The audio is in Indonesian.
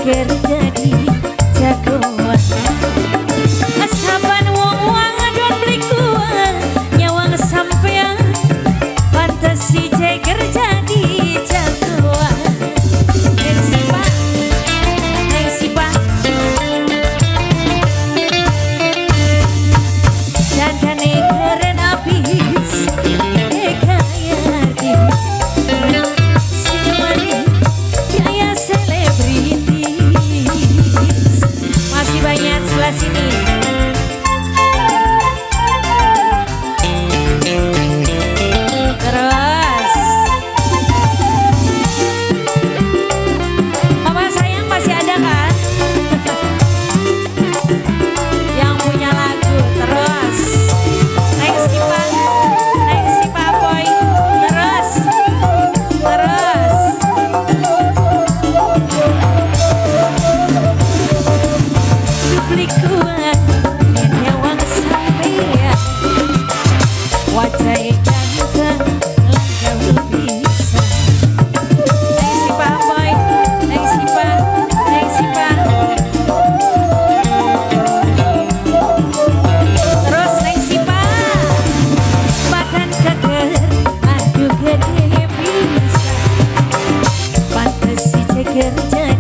ceger jadi jagoan. Asapan wong-wong adon beli kuah nyawang sampean pantes si ceger jadi jagoan. Neng sipa, neng sipa dandane keren abis kaya masih banyak sebelah sini. Terus Mama sayang masih ada kan? Yang punya lagu. Terus naik si Papoy. Terus beli kuat nyawang sampean wajah ganteng langkah bisa. Neng si Papoy, neng si Pa. Terus neng si Pa badan keker aduh gede bisa pantes si ceger jadi